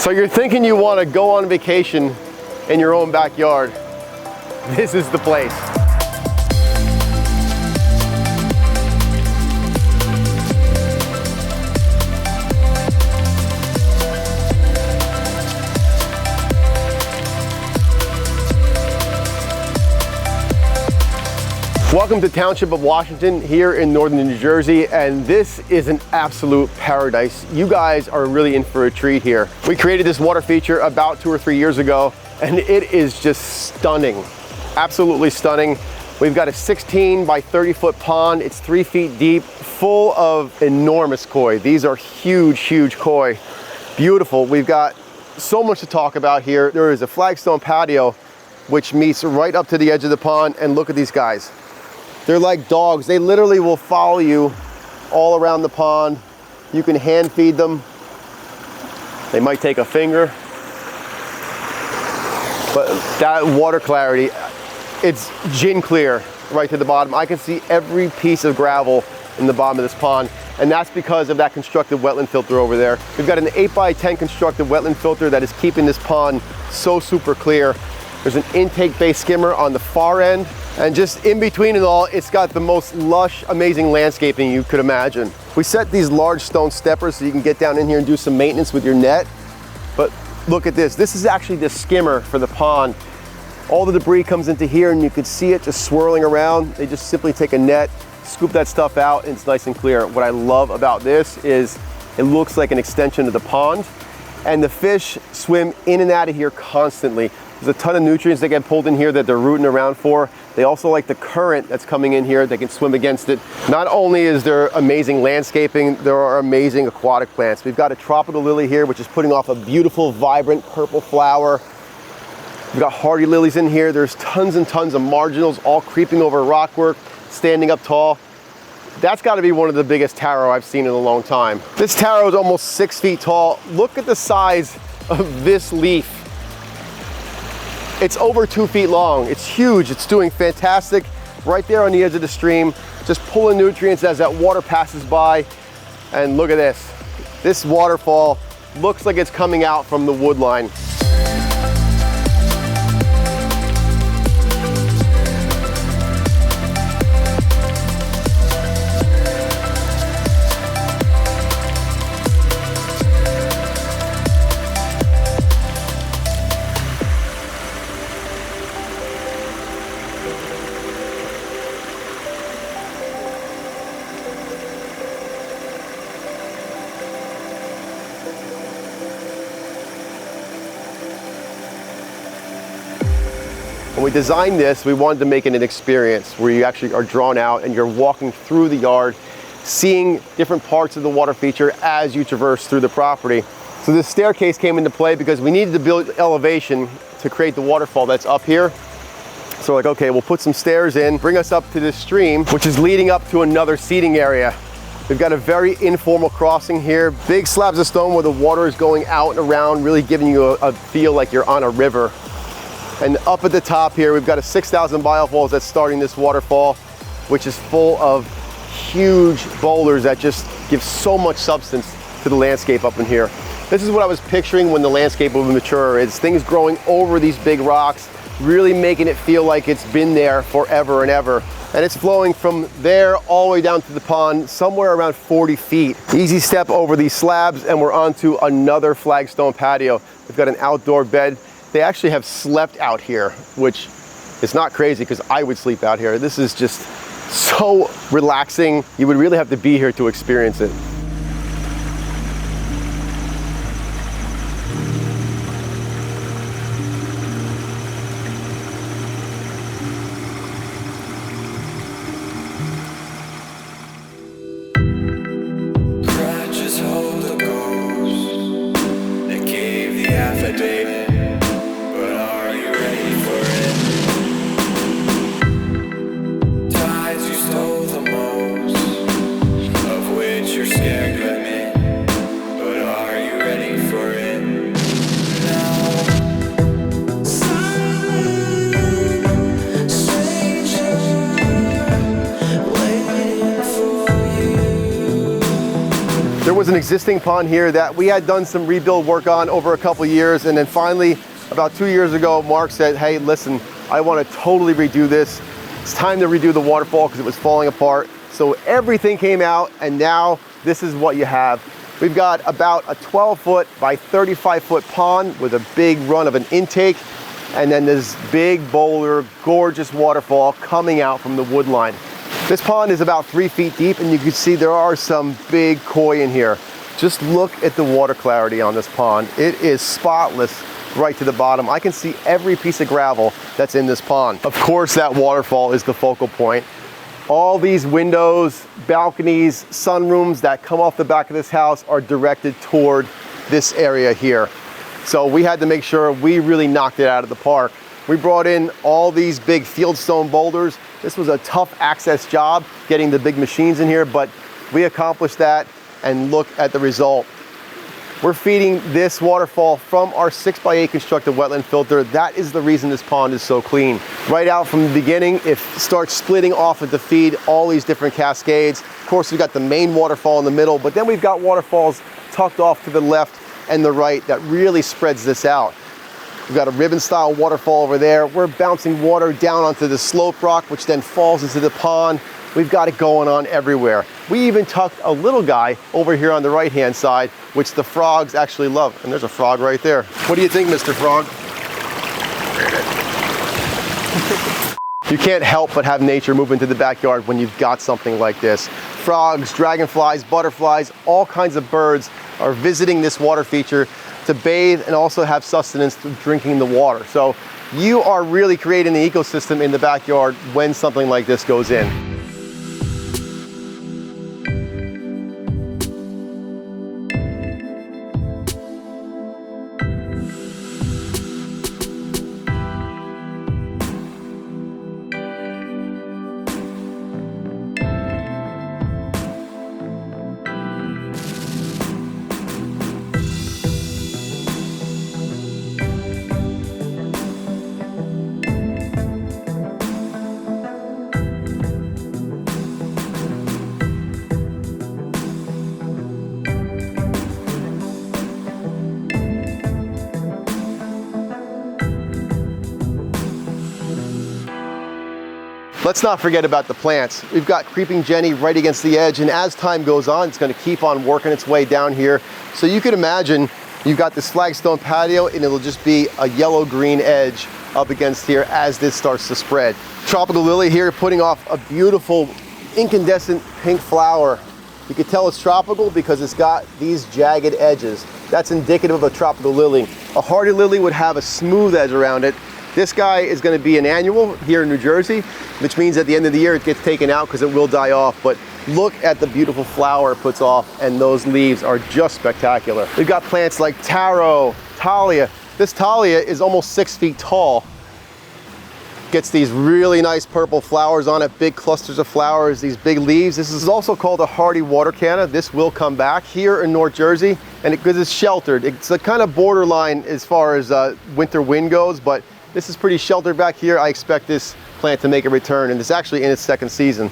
So you're thinking you want to go on vacation in your own backyard. This is the place. Welcome to Township of Washington here in northern New Jersey, and this is an absolute paradise. You guys are really in for a treat here. We created this water feature about 2 or 3 years ago, and it is just stunning, absolutely stunning. We've got a 16 by 30 foot pond. It's 3 feet deep, full of enormous koi. These are huge, huge koi. Beautiful. We've got so much to talk about here. There is a flagstone patio which meets right up to the edge of the pond, and look at these guys. They're like dogs. They literally will follow you all around the pond. You can hand feed them. They might take a finger. But that water clarity, it's gin clear right to the bottom. I can see every piece of gravel in the bottom of this pond, and that's because of that constructed wetland filter over there. We've got an 8 by 10 constructed wetland filter that is keeping this pond so super clear. There's an intake-based skimmer on the far end, and just in between it all, it's got the most lush, amazing landscaping you could imagine. We set these large stone steppers so you can get down in here and do some maintenance with your net. But look at this. This is actually the skimmer for the pond. All the debris comes into here, and you can see it just swirling around. They just simply take a net, scoop that stuff out, and it's nice and clear. What I love about this is it looks like an extension of the pond, and the fish swim in and out of here constantly. There's a ton of nutrients that get pulled in here that they're rooting around for. They also like the current that's coming in here. They can swim against it. Not only is there amazing landscaping, there are amazing aquatic plants. We've got a tropical lily here, which is putting off a beautiful, vibrant purple flower. We've got hardy lilies in here. There's tons and tons of marginals all creeping over rockwork, standing up tall. That's got to be one of the biggest taro I've seen in a long time. This taro is almost 6 feet tall. Look at the size of this leaf. It's over 2 feet long. It's huge. It's doing fantastic right there on the edge of the stream, just pulling nutrients as that water passes by. And look at this. This waterfall looks like it's coming out from the wood line. When we designed this, we wanted to make it an experience where you actually are drawn out and you're walking through the yard, seeing different parts of the water feature as you traverse through the property. So this staircase came into play because we needed to build elevation to create the waterfall that's up here. So like, okay, we'll put some stairs in, bring us up to this stream, which is leading up to another seating area. We've got a very informal crossing here, big slabs of stone where the water is going out and around, really giving you a feel like you're on a river. And up at the top here, we've got a 6,000 biofalls that's starting this waterfall, which is full of huge boulders that just give so much substance to the landscape up in here. This is what I was picturing when the landscape will mature. It's things growing over these big rocks, really making it feel like it's been there forever and ever. And it's flowing from there all the way down to the pond, somewhere around 40 feet. Easy step over these slabs, and we're onto another flagstone patio. We've got an outdoor bed. They actually have slept out here, which is not crazy because I would sleep out here. This is just so relaxing. You would really have to be here to experience it. was an existing pond here that we had done some rebuild work on over a couple years, and then finally, about 2 years ago, Mark said, hey, listen, I want to totally redo this. It's time to redo the waterfall because it was falling apart. So everything came out, and now this is what you have. We've got about a 12-foot by 35-foot pond with a big run of an intake, and then this big boulder, gorgeous waterfall coming out from the wood line. This pond is about 3 feet deep, and you can see there are some big koi in here. Just look at the water clarity on this pond. It is spotless right to the bottom. I can see every piece of gravel that's in this pond. Of course, that waterfall is the focal point. All these windows, balconies, sunrooms that come off the back of this house are directed toward this area here. So we had to make sure we really knocked it out of the park. We brought in all these big fieldstone boulders. This was a tough access job, getting the big machines in here, but we accomplished that, and look at the result. We're feeding this waterfall from our 6x8 constructed wetland filter. That is the reason this pond is so clean. Right out from the beginning, it starts splitting off to feed all these different cascades. Of course, we've got the main waterfall in the middle, but then we've got waterfalls tucked off to the left and the right that really spreads this out. We've got a ribbon style waterfall over there. We're bouncing water down onto the slope rock, which then falls into the pond. We've got it going on everywhere. We even tucked a little guy over here on the right-hand side, which the frogs actually love. And there's a frog right there. What do you think, Mr. Frog? You can't help but have nature move into the backyard when you've got something like this. Frogs, dragonflies, butterflies, all kinds of birds are visiting this water feature to bathe and also have sustenance through drinking the water. So you are really creating an ecosystem in the backyard when something like this goes in. Let's not forget about the plants. We've got creeping Jenny right against the edge, and as time goes on, it's going to keep on working its way down here. So you can imagine you've got this flagstone patio, and it'll just be a yellow-green edge up against here as this starts to spread. Tropical lily here putting off a beautiful incandescent pink flower. You can tell it's tropical because it's got these jagged edges. That's indicative of a tropical lily. A hardy lily would have a smooth edge around it. This guy is going to be an annual here in New Jersey, which means at the end of the year it gets taken out because it will die off. But look at the beautiful flower it puts off, and those leaves are just spectacular. We've got plants like taro, thalia. This thalia is almost 6 feet tall. Gets these really nice purple flowers on it, big clusters of flowers, these big leaves. This is also called a hardy water canna. This will come back here in North Jersey, and because it's sheltered, it's a kind of borderline as far as winter wind goes, but this is pretty sheltered back here. I expect this plant to make a return, and it's actually in its second season.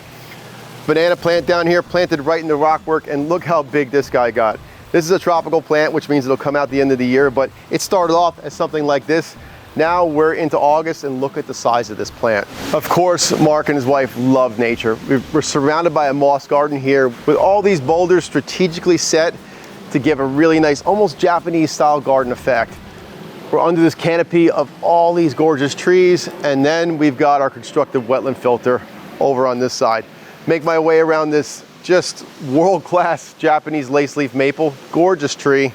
Banana plant down here, planted right in the rockwork, and look how big this guy got. This is a tropical plant, which means it'll come out the end of the year, but it started off as something like this. Now we're into August, and look at the size of this plant. Of course, Mark and his wife love nature. We're surrounded by a moss garden here with all these boulders strategically set to give a really nice, almost Japanese style garden effect. We're under this canopy of all these gorgeous trees, and then we've got our constructed wetland filter over on this side. Make my way around this just world-class Japanese lace leaf maple, gorgeous tree.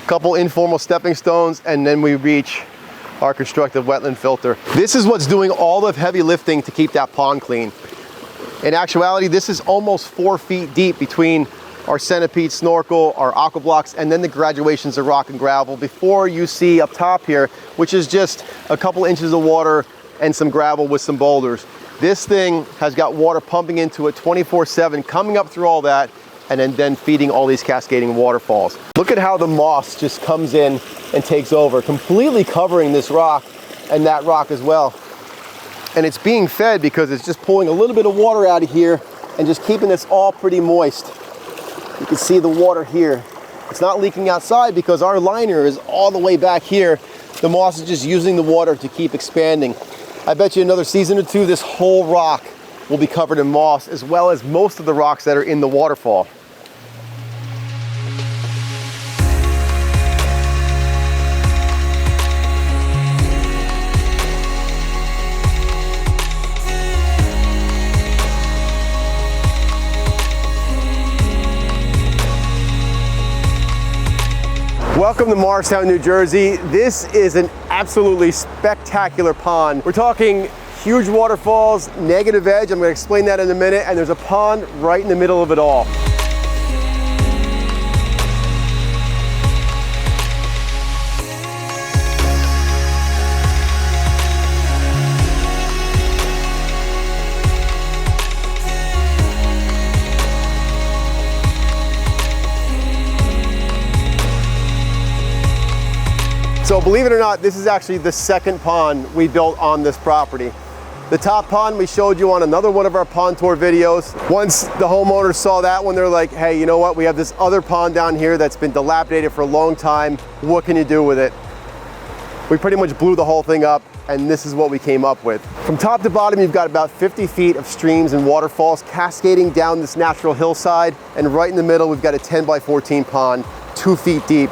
Couple informal stepping stones, and then we reach our constructed wetland filter. This is what's doing all the heavy lifting to keep that pond clean. In actuality, this is almost 4 feet deep between our centipede snorkel, our aqua blocks, and then the graduations of rock and gravel before you see up top here, which is just a couple inches of water and some gravel with some boulders. This thing has got water pumping into it 24/7, coming up through all that, and then feeding all these cascading waterfalls. Look at how the moss just comes in and takes over, completely covering this rock and that rock as well. And it's being fed because it's just pulling a little bit of water out of here and just keeping this all pretty moist. You can see the water here. It's not leaking outside because our liner is all the way back here. The moss is just using the water to keep expanding. I bet you another season or two, this whole rock will be covered in moss, as well as most of the rocks that are in the waterfall. Welcome to Morristown, New Jersey. This is an absolutely spectacular pond. We're talking huge waterfalls, negative edge. I'm going to explain that in a minute. And there's a pond right in the middle of it all. So believe it or not, this is actually the second pond we built on this property. The top pond we showed you on another one of our pond tour videos. Once the homeowners saw that one, they're like, hey, you know what? We have this other pond down here that's been dilapidated for a long time. What can you do with it? We pretty much blew the whole thing up, and this is what we came up with. From top to bottom, you've got about 50 feet of streams and waterfalls cascading down this natural hillside, and right in the middle, we've got a 10 by 14 pond, 2 feet deep.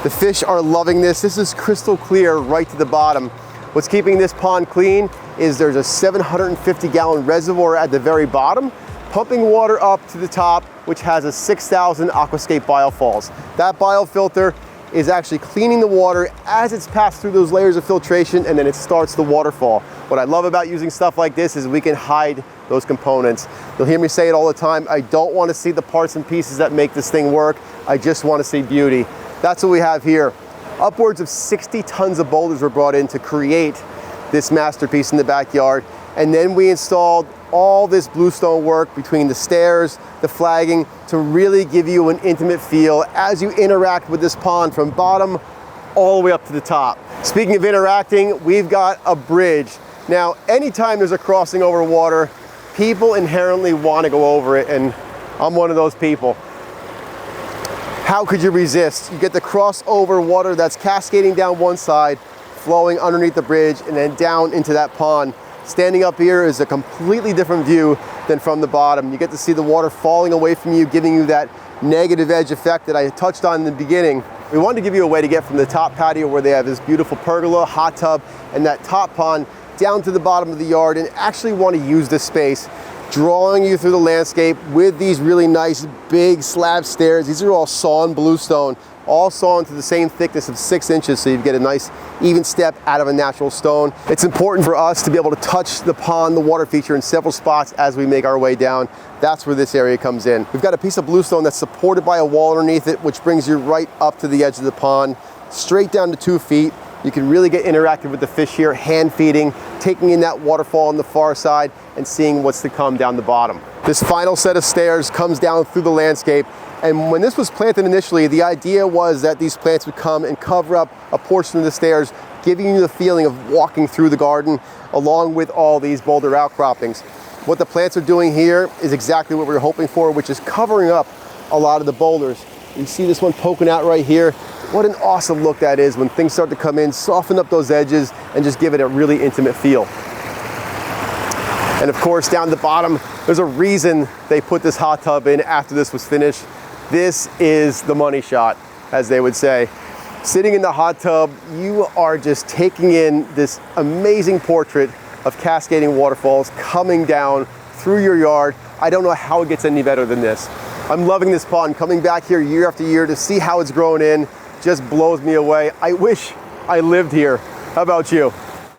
The fish are loving this. This is crystal clear right to the bottom. What's keeping this pond clean is there's a 750-gallon reservoir at the very bottom, pumping water up to the top, which has a 6,000 Aquascape biofalls. That biofilter is actually cleaning the water as it's passed through those layers of filtration, and then it starts the waterfall. What I love about using stuff like this is we can hide those components. You'll hear me say it all the time. I don't want to see the parts and pieces that make this thing work. I just want to see beauty. That's what we have here. Upwards of 60 tons of boulders were brought in to create this masterpiece in the backyard. And then we installed all this bluestone work between the stairs, the flagging, to really give you an intimate feel as you interact with this pond from bottom all the way up to the top. Speaking of interacting, we've got a bridge. Now, anytime there's a crossing over water, people inherently want to go over it, and I'm one of those people. How could you resist? You get the crossover water that's cascading down one side, flowing underneath the bridge, and then down into that pond. Standing up here is a completely different view than from the bottom. You get to see the water falling away from you, giving you that negative edge effect that I touched on in the beginning. We wanted to give you a way to get from the top patio, where they have this beautiful pergola, hot tub, and that top pond, down to the bottom of the yard, and actually want to use this space, drawing you through the landscape with these really nice big slab stairs. These are all sawn bluestone, all sawn to the same thickness of 6 inches, so you get a nice even step out of a natural stone. It's important for us to be able to touch the pond, the water feature, in several spots as we make our way down. That's where this area comes in. We've got a piece of bluestone that's supported by a wall underneath it, which brings you right up to the edge of the pond, straight down to 2 feet. You can really get interactive with the fish here, hand feeding, taking in that waterfall on the far side, and seeing what's to come down the bottom. This final set of stairs comes down through the landscape, and when this was planted initially, the idea was that these plants would come and cover up a portion of the stairs, giving you the feeling of walking through the garden along with all these boulder outcroppings. What the plants are doing here is exactly what we were hoping for, which is covering up a lot of the boulders. You see this one poking out right here. What an awesome look that is when things start to come in, soften up those edges, and just give it a really intimate feel. And of course, down the bottom, there's a reason they put this hot tub in after this was finished. This is the money shot, as they would say. Sitting in the hot tub, you are just taking in this amazing portrait of cascading waterfalls coming down through your yard. I don't know how it gets any better than this. I'm loving this pond. Coming back here year after year to see how it's grown in just blows me away. I wish I lived here. How about you?